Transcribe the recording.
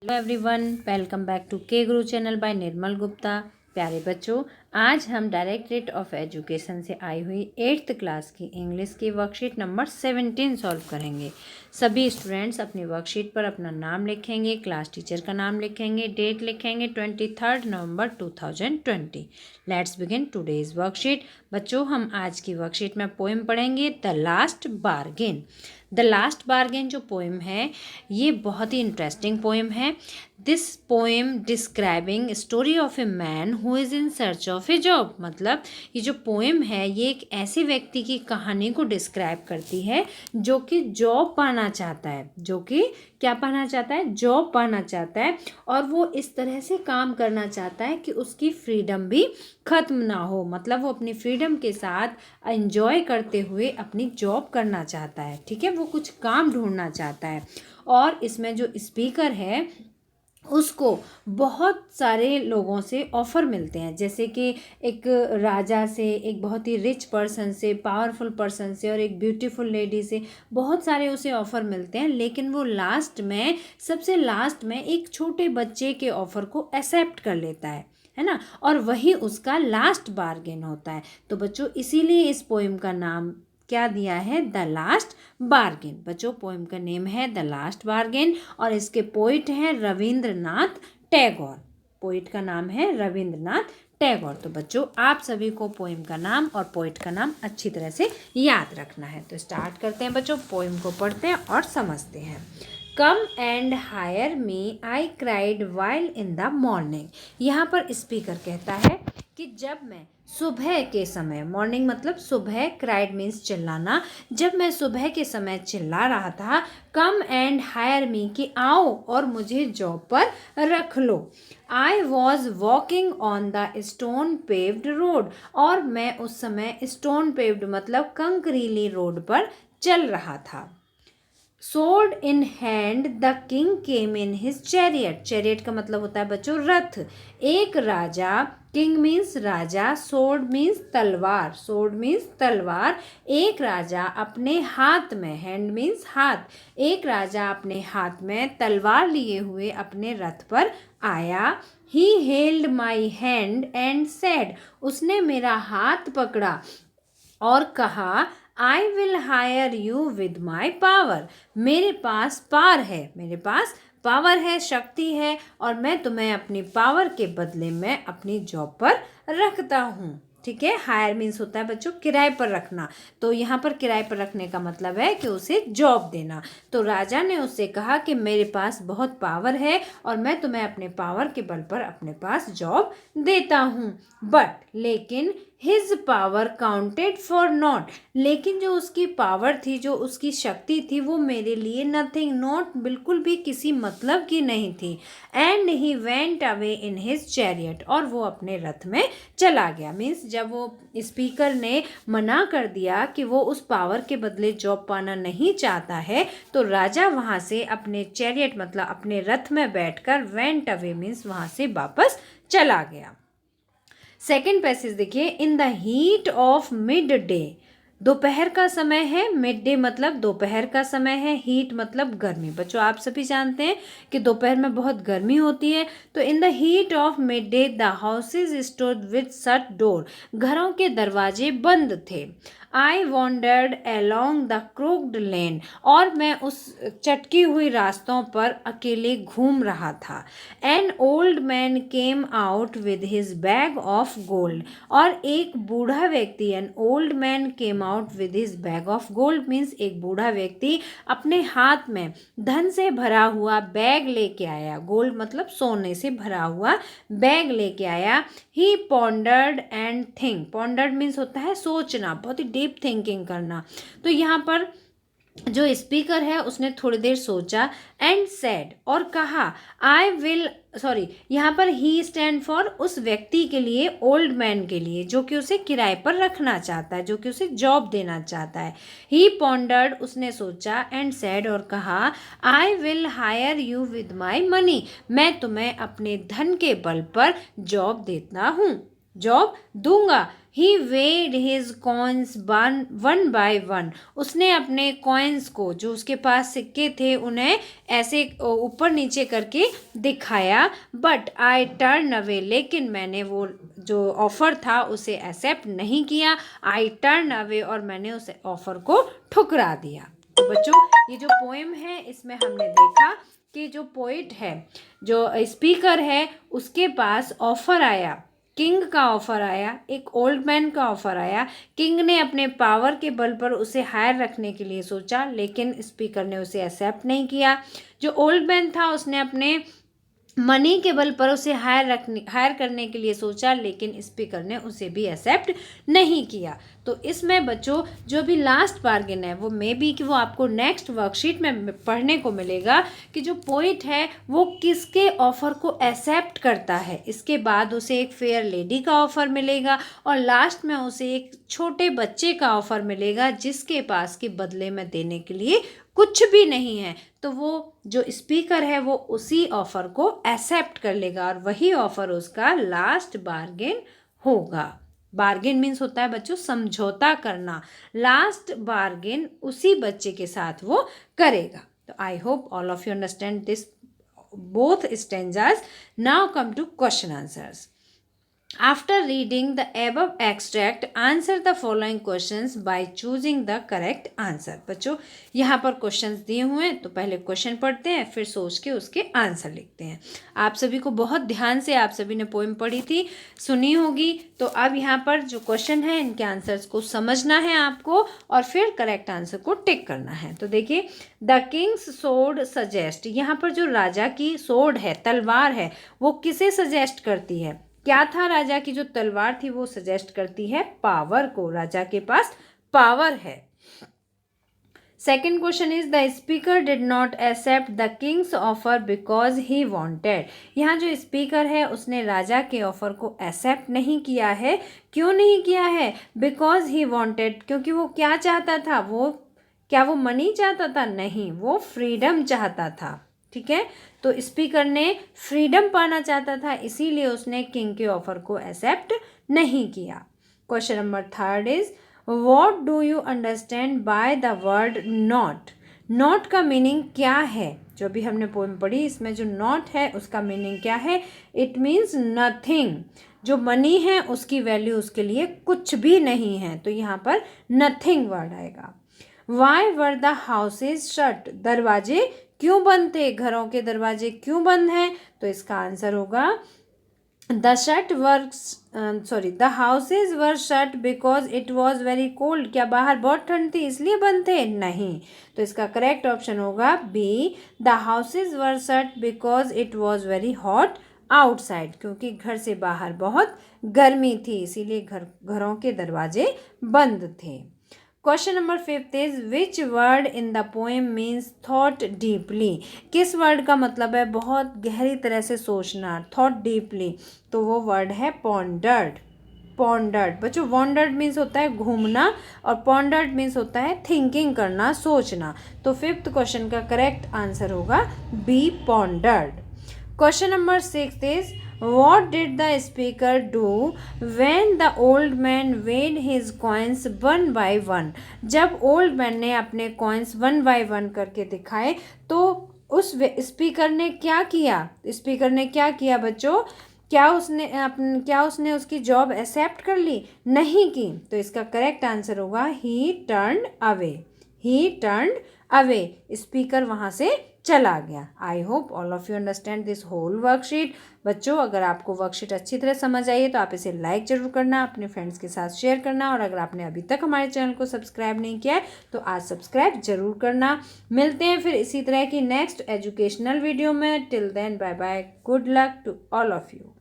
Hello everyone, welcome back to K Guru channel bye निर्मल गुप्ता। प्यारे बच्चों, आज हम डायरेक्टरेट ऑफ एजुकेशन से आई हुई 8th क्लास की इंग्लिश की वर्कशीट नंबर 17 सॉल्व करेंगे। सभी स्टूडेंट्स अपनी वर्कशीट पर अपना नाम लिखेंगे, क्लास टीचर का नाम लिखेंगे, डेट लिखेंगे 23 नवंबर 2020। Let's begin today's worksheet. बच्चों, हम आज की वर्कशीट में पोएम पढ़ेंगे the last bargain. The last bargain जो पोएम है ये बहुत ही इंटरेस्टिंग पोएम है। This poem describing story of a man who is in search of A job. मतलब ये जो पोएम है ये एक ऐसे व्यक्ति की कहानी को डिस्क्राइब करती है जो कि जॉब पाना चाहता है, जो कि क्या पाना चाहता है, जॉब पाना चाहता है। और वो इस तरह से काम करना चाहता है कि उसकी फ्रीडम भी ख़त्म ना हो। मतलब वो अपनी फ्रीडम के साथ एंजॉय करते हुए अपनी जॉब करना चाहता है। ठीक है, वो कुछ काम ढूंढना चाहता है। और इसमें जो स्पीकर है उसको बहुत सारे लोगों से ऑफ़र मिलते हैं, जैसे कि एक राजा से, एक बहुत ही रिच पर्सन से, पावरफुल पर्सन से और एक ब्यूटीफुल लेडी से बहुत सारे उसे ऑफ़र मिलते हैं। लेकिन वो सबसे लास्ट में एक छोटे बच्चे के ऑफ़र को एक्सेप्ट कर लेता है ना। और वही उसका लास्ट बार्गेन होता है। तो बच्चों, इसीलिए इस पोएम का नाम क्या दिया है, द लास्ट बार्गेन। बच्चों, पोएम का नेम है द लास्ट बार्गेन और इसके पोइट हैं रविंद्रनाथ टैगोर। पोइट का नाम है रविंद्रनाथ टैगोर। तो बच्चों, आप सभी को पोएम का नाम और पोइट का नाम अच्छी तरह से याद रखना है। तो स्टार्ट करते हैं बच्चों, पोएम को पढ़ते हैं और समझते हैं। Come and hire me, I cried while in the morning. यहाँ पर स्पीकर कहता है कि जब मैं सुबह के समय, मॉर्निंग मतलब सुबह, क्राइड मीन्स चिल्लाना, जब मैं सुबह के समय चिल्ला रहा था, कम एंड हायर मी कि आओ और मुझे जॉब पर रख लो। I was walking on the stone paved road, और मैं उस समय स्टोन पेव्ड मतलब कंकरीली रोड पर चल रहा था। Sword in hand, the king came in his chariot. Chariot का मतलब होता है बच्चों रथ। एक राजा, king means राजा, sword means तलवार, sword means तलवार। एक राजा अपने हाथ में, hand means हाथ, एक राजा अपने हाथ में तलवार लिए हुए अपने रथ पर आया। He held my hand and said, उसने मेरा हाथ पकड़ा और कहा, I will hire you with my power. मेरे पास पावर है, मेरे पास पावर है, शक्ति है, और मैं तुम्हें अपनी पावर के बदले में अपनी जॉब पर रखता हूँ। ठीक है, हायर मीन्स होता है बच्चों किराए पर रखना। तो यहाँ पर किराए पर रखने का मतलब है कि उसे जॉब देना। तो राजा ने उससे कहा कि मेरे पास बहुत पावर है और मैं तुम्हें अपने पावर के बल पर अपने पास जॉब देता हूँ। बट लेकिन his power counted for not, लेकिन जो उसकी पावर थी, जो उसकी शक्ति थी, वो मेरे लिए नथिंग, नॉट बिल्कुल भी किसी मतलब की नहीं थी। And he went away in his chariot, और वो अपने रथ में चला गया। मीन्स जब वो स्पीकर ने मना कर दिया कि वो उस पावर के बदले जॉब पाना नहीं चाहता है, तो राजा वहाँ से अपने चैरियट मतलब अपने रथ में बैठकर वेंट अवे मीन्स वहाँ से वापस चला गया। सेकेंड पैसेज देखिए, in the heat of mid day, दोपहर का समय है, मिड डे मतलब दोपहर का समय है, हीट मतलब गर्मी। बच्चों, आप सभी जानते हैं कि दोपहर में बहुत गर्मी होती है। तो in the heat of mid day the houses stood with shut door, घरों के दरवाजे बंद थे। आई वॉन्डर्ड अलोंग द क्रोक्ड लेन, और मैं उस चटकी हुई रास्तों पर अकेले घूम रहा था। An old man came out with his bag of gold, और एक बूढ़ा व्यक्ति, an old man came out with his bag of gold means एक बूढ़ा व्यक्ति अपने हाथ में धन से भरा हुआ बैग लेके आया। गोल्ड मतलब सोने से भरा हुआ बैग लेके आया। He pondered and think, pondered means होता है सोचना, बहुत ही डीप थिंकिंग करना। तो यहाँ पर जो स्पीकर है उसने थोड़ी देर सोचा, एंड सेड और कहा, आई विल यहाँ पर ही स्टैंड फॉर उस व्यक्ति के लिए, ओल्ड मैन के लिए, जो कि उसे किराए पर रखना चाहता है, जो कि उसे जॉब देना चाहता है। ही पॉन्डर्ड उसने सोचा, एंड सेड और कहा, I will hire you with my money, मैं तुम्हें अपने धन के बल पर जॉब देता हूँ। जॉब दूंगा। He weighed his coins one by one, उसने अपने कॉइन्स को, जो उसके पास सिक्के थे, उन्हें ऐसे ऊपर नीचे करके दिखाया। बट आई टर्न अवे, लेकिन मैंने वो जो ऑफ़र था उसे एक्सेप्ट नहीं किया। आई टर्न अवे, और मैंने उस ऑफ़र को ठुकरा दिया। तो बच्चों, ये जो पोएम है इसमें हमने देखा कि जो पोइट है, जो स्पीकर है, उसके पास ऑफ़र आया, किंग का ऑफ़र आया, एक ओल्ड मैन का ऑफ़र आया। किंग ने अपने पावर के बल पर उसे हायर रखने के लिए सोचा, लेकिन स्पीकर ने उसे एक्सेप्ट नहीं किया। जो ओल्ड मैन था उसने अपने मनी के बल पर उसे हायर करने के लिए सोचा, लेकिन स्पीकर ने उसे भी एक्सेप्ट नहीं किया। तो इसमें बच्चों जो भी लास्ट बार्गेन है वो मे बी कि वो आपको नेक्स्ट वर्कशीट में पढ़ने को मिलेगा कि जो पोइट है वो किसके ऑफ़र को एक्सेप्ट करता है। इसके बाद उसे एक फेयर लेडी का ऑफ़र मिलेगा और लास्ट में उसे एक छोटे बच्चे का ऑफ़र मिलेगा जिसके पास के बदले में देने के लिए कुछ भी नहीं है। तो वो जो स्पीकर है वो उसी ऑफ़र को एक्सेप्ट कर लेगा और वही ऑफ़र उसका लास्ट बार्गेन होगा। बार्गेन मीन्स होता है बच्चों समझौता करना। लास्ट बार्गेन उसी बच्चे के साथ वो करेगा। तो आई hope all of you understand this both stanzas. Now come to question answers. After reading the above extract, answer the following questions by choosing the correct answer. बच्चों यहाँ पर क्वेश्चंस दिए हुए हैं, तो पहले क्वेश्चन पढ़ते हैं, फिर सोच के उसके आंसर लिखते हैं। आप सभी को बहुत ध्यान से, आप सभी ने पोएम पढ़ी थी, सुनी होगी, तो अब यहाँ पर जो क्वेश्चन है इनके आंसर्स को समझना है आपको और फिर करेक्ट आंसर को टिक करना है। तो देखिए, द किंग्स सोर्ड सजेस्ट, यहाँ पर जो राजा की सोर्ड है, तलवार है, वो किसे सजेस्ट करती है? क्या था? राजा की जो तलवार थी वो सजेस्ट करती है पावर को। राजा के पास पावर है। Second question is the speaker did not accept the king's offer because he wanted. यहाँ जो स्पीकर है उसने राजा के ऑफर को एक्सेप्ट नहीं किया है। क्यों नहीं किया है? बिकॉज ही वॉन्टेड, क्योंकि वो क्या चाहता था? क्या वो मनी चाहता था? नहीं, वो फ्रीडम चाहता था। ठीक है, तो स्पीकर ने फ्रीडम पाना चाहता था, इसीलिए उसने किंग के ऑफर को एक्सेप्ट नहीं किया। Question number third is what do you understand by the word not. Not का मीनिंग क्या है? जो भी हमने पोएम पढ़ी इसमें जो नॉट है उसका मीनिंग क्या है? It means nothing. जो मनी है उसकी वैल्यू उसके लिए कुछ भी नहीं है, तो यहाँ पर नथिंग वर्ड आएगा। Why were the houses shut, दरवाजे क्यों बंद थे? घरों के दरवाजे क्यों बंद हैं? तो इसका आंसर होगा the houses were shut because it was very cold. क्या बाहर बहुत ठंड थी इसलिए बंद थे? नहीं, तो इसका करेक्ट ऑप्शन होगा B, the houses were shut because it was very hot outside, क्योंकि घर से बाहर बहुत गर्मी थी इसीलिए घरों के दरवाजे बंद थे। Question number fifth is which word in the poem means thought deeply. किस वर्ड का मतलब है बहुत गहरी तरह से सोचना, थॉट डीपली? तो वो वर्ड है पॉन्डर्ड। पॉन्डर्ड बच्चों, वॉन्डर्ड मीन्स होता है घूमना और पॉन्डर्ड मीन्स होता है थिंकिंग करना, सोचना। तो फिफ्थ क्वेश्चन का करेक्ट आंसर होगा B, pondered. Question number six is What did the speaker do when the old man weighed his coins one by one? जब old man ने अपने coins one by one करके दिखाए तो उस speaker ने क्या किया? स्पीकर ने क्या किया बच्चों? क्या उसने उसकी जॉब एक्सेप्ट कर ली? नहीं की। तो इसका करेक्ट आंसर होगा he turned away. He turned away, speaker वहाँ से चला गया। I hope all of you understand this whole worksheet. बच्चों, अगर आपको वर्कशीट अच्छी तरह समझ आई है तो आप इसे लाइक ज़रूर करना, अपने फ्रेंड्स के साथ शेयर करना, और अगर आपने अभी तक हमारे चैनल को सब्सक्राइब नहीं किया है तो आज सब्सक्राइब जरूर करना। मिलते हैं फिर इसी तरह की नेक्स्ट एजुकेशनल वीडियो में। Till then bye bye, good luck to all of you.